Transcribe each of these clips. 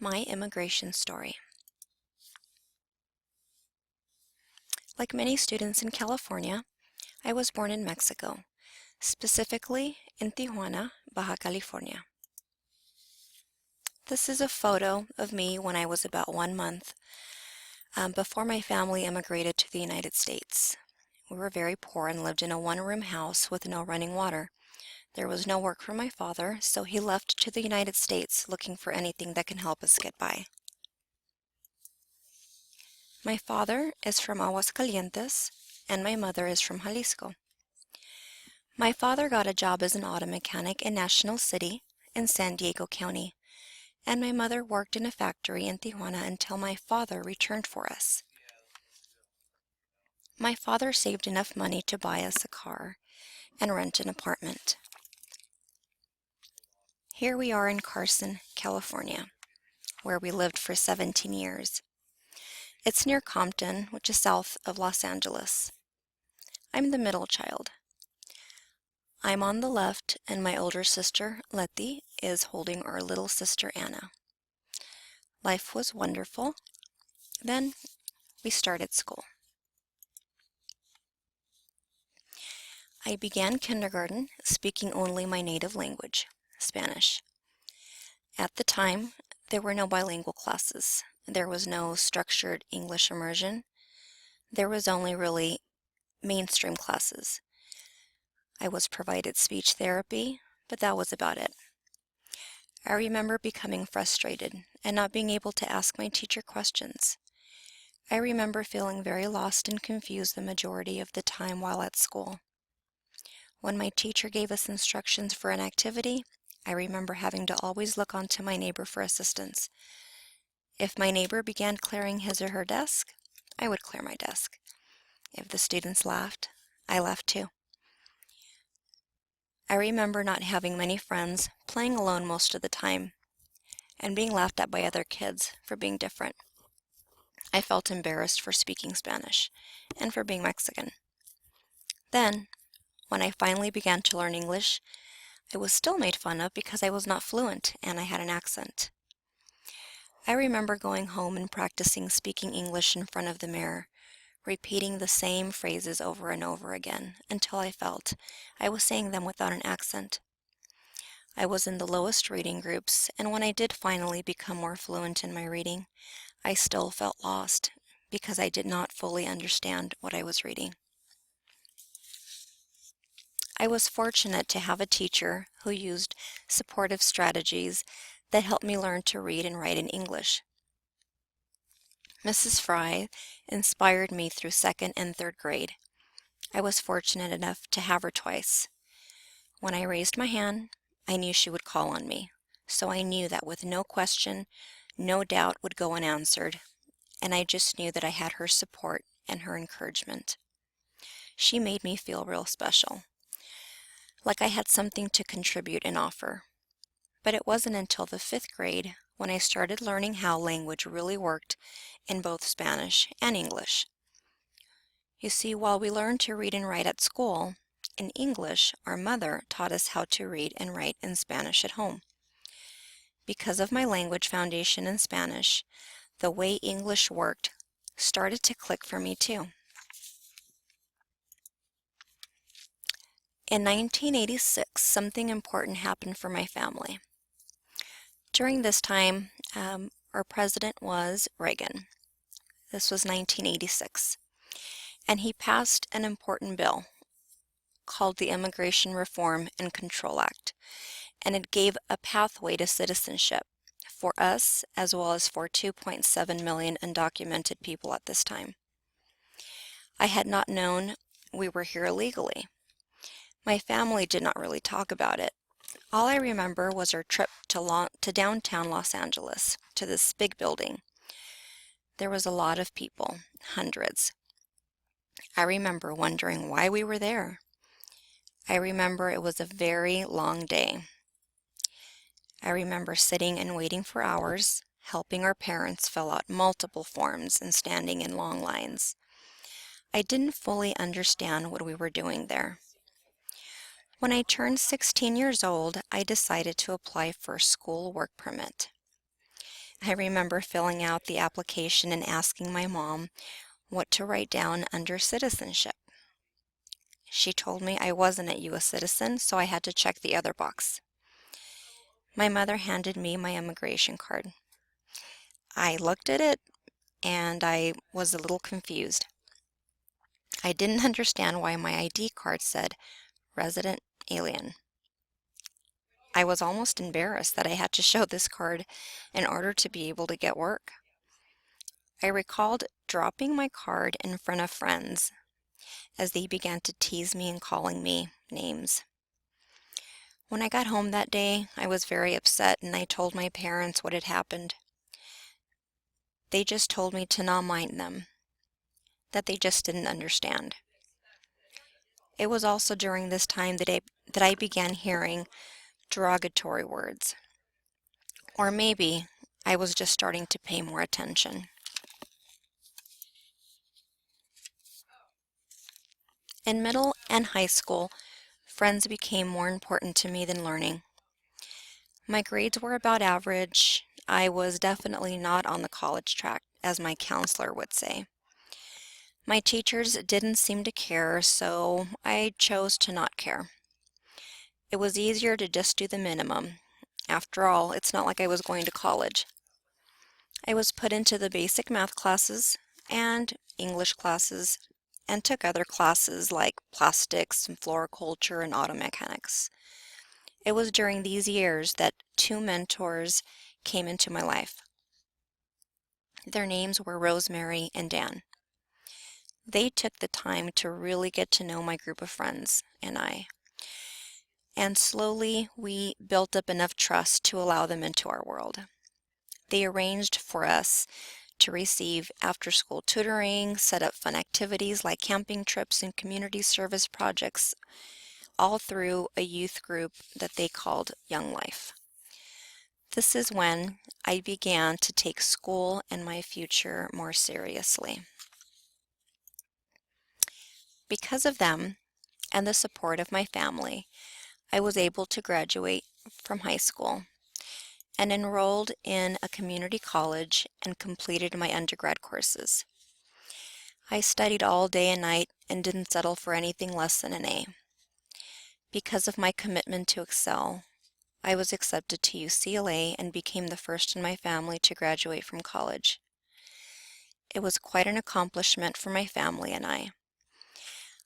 My immigration story. Like many students in California, I was born in Mexico, specifically in Tijuana, Baja California. This is a photo of me when I was about 1 month, before my family immigrated to the United States. We were very poor and lived in a one-room house with no running water. There was no work for my father, so he left to the United States looking for anything that can help us get by. My father is from Aguascalientes, and my mother is from Jalisco. My father got a job as an auto mechanic in National City in San Diego County, and my mother worked in a factory in Tijuana until my father returned for us. My father saved enough money to buy us a car and rent an apartment. Here we are in Carson, California, where we lived for 17 years. It's near Compton, which is south of Los Angeles. I'm the middle child. I'm on the left, and my older sister, Letty, is holding our little sister, Anna. Life was wonderful. Then we started school. I began kindergarten speaking only my native language, Spanish. At the time, there were no bilingual classes. There was no structured English immersion. There was only really mainstream classes. I was provided speech therapy, but that was about it. I remember becoming frustrated and not being able to ask my teacher questions. I remember feeling very lost and confused the majority of the time while at school. When my teacher gave us instructions for an activity, I remember having to always look onto my neighbor for assistance. If my neighbor began clearing his or her desk, I would clear my desk. If the students laughed, I laughed too. I remember not having many friends, playing alone most of the time, and being laughed at by other kids for being different. I felt embarrassed for speaking Spanish and for being Mexican. Then, when I finally began to learn English, I was still made fun of because I was not fluent and I had an accent. I remember going home and practicing speaking English in front of the mirror, repeating the same phrases over and over again until I felt I was saying them without an accent. I was in the lowest reading groups, and when I did finally become more fluent in my reading, I still felt lost because I did not fully understand what I was reading. I was fortunate to have a teacher who used supportive strategies that helped me learn to read and write in English. Mrs. Fry inspired me through second and third grade. I was fortunate enough to have her twice. When I raised my hand, I knew she would call on me, so I knew that with no question, no doubt would go unanswered, and I just knew that I had her support and her encouragement. She made me feel real special, like I had something to contribute and offer. But it wasn't until the fifth grade when I started learning how language really worked in both Spanish and English. You see, while we learned to read and write at school, in English, our mother taught us how to read and write in Spanish at home. Because of my language foundation in Spanish, the way English worked started to click for me too. In 1986, something important happened for my family. During this time, our president was Reagan. This was 1986. And he passed an important bill called the Immigration Reform and Control Act, and it gave a pathway to citizenship for us as well as for 2.7 million undocumented people at this time. I had not known we were here illegally. My family did not really talk about it. All I remember was our trip to downtown Los Angeles, to this big building. There was a lot of people, hundreds. I remember wondering why we were there. I remember it was a very long day. I remember sitting and waiting for hours, helping our parents fill out multiple forms and standing in long lines. I didn't fully understand what we were doing there. When I turned 16 years old, I decided to apply for a school work permit. I remember filling out the application and asking my mom what to write down under citizenship. She told me I wasn't a U.S. citizen, so I had to check the other box. My mother handed me my immigration card. I looked at it and I was a little confused. I didn't understand why my ID card said resident alien. I was almost embarrassed that I had to show this card in order to be able to get work. I recalled dropping my card in front of friends as they began to tease me and calling me names. When I got home that day, I was very upset and I told my parents what had happened. They just told me to not mind them, that they just didn't understand. It was also during this time that I began hearing derogatory words. Or maybe I was just starting to pay more attention. In middle and high school, friends became more important to me than learning. My grades were about average. I was definitely not on the college track, as my counselor would say. My teachers didn't seem to care, so I chose to not care. It was easier to just do the minimum. After all, it's not like I was going to college. I was put into the basic math classes and English classes and took other classes like plastics and floriculture and auto mechanics. It was during these years that two mentors came into my life. Their names were Rosemary and Dan. They took the time to really get to know my group of friends and I, and slowly we built up enough trust to allow them into our world. They arranged for us to receive after-school tutoring, set up fun activities like camping trips and community service projects, all through a youth group that they called Young Life. This is when I began to take school and my future more seriously. Because of them and the support of my family, I was able to graduate from high school and enrolled in a community college and completed my undergrad courses. I studied all day and night and didn't settle for anything less than an A. Because of my commitment to excel, I was accepted to UCLA and became the first in my family to graduate from college. It was quite an accomplishment for my family and I.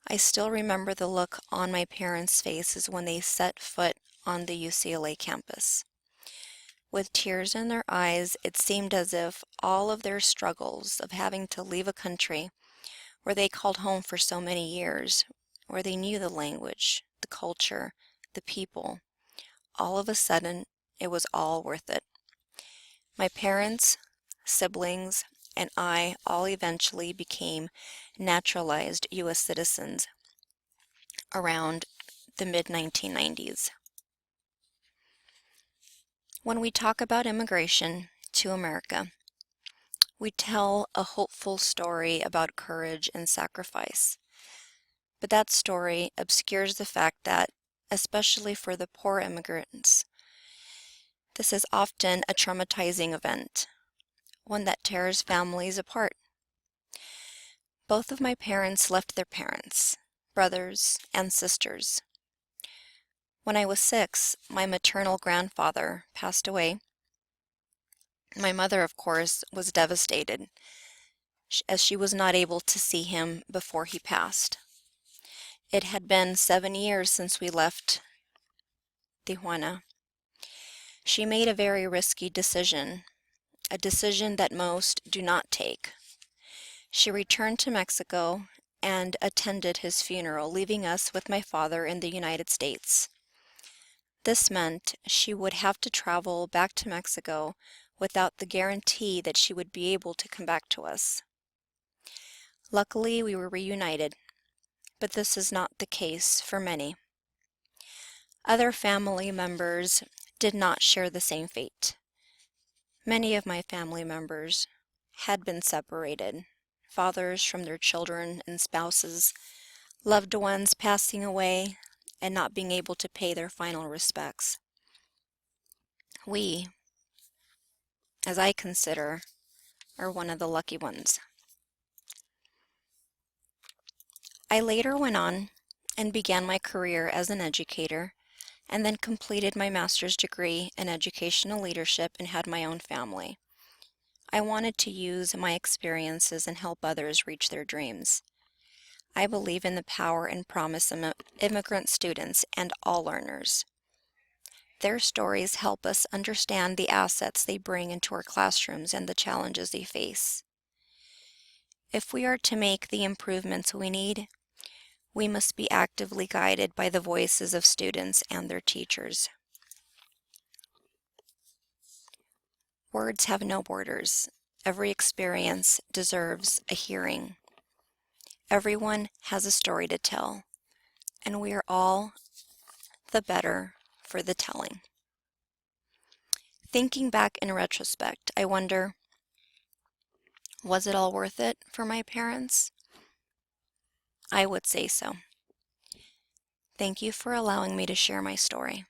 I still remember the look on my parents' faces when they set foot on the UCLA campus. With tears in their eyes, it seemed as if all of their struggles of having to leave a country where they called home for so many years, where they knew the language, the culture, the people, all of a sudden, it was all worth it. My parents, siblings, and I all eventually became naturalized U.S. citizens around the mid 1990s. When we talk about immigration to America, we tell a hopeful story about courage and sacrifice. But that story obscures the fact that, especially for the poor immigrants, this is often a traumatizing event, one that tears families apart. Both of my parents left their parents, brothers, and sisters. When I was 6, my maternal grandfather passed away. My mother, of course, was devastated, as she was not able to see him before he passed. It had been 7 years since we left Tijuana. She made a very risky decision, a decision that most do not take. She returned to Mexico and attended his funeral, leaving us with my father in the United States. This meant she would have to travel back to Mexico without the guarantee that she would be able to come back to us. Luckily, we were reunited, but this is not the case for many. Other family members did not share the same fate. Many of my family members had been separated, fathers from their children and spouses, loved ones passing away and not being able to pay their final respects. We, as I consider, are one of the lucky ones. I later went on and began my career as an educator, and then completed my master's degree in educational leadership and had my own family. I wanted to use my experiences and help others reach their dreams. I believe in the power and promise of immigrant students and all learners. Their stories help us understand the assets they bring into our classrooms and the challenges they face. If we are to make the improvements we need, we must be actively guided by the voices of students and their teachers. Words have no borders. Every experience deserves a hearing. Everyone has a story to tell, and we are all the better for the telling. Thinking back in retrospect, I wonder, was it all worth it for my parents? I would say so. Thank you for allowing me to share my story.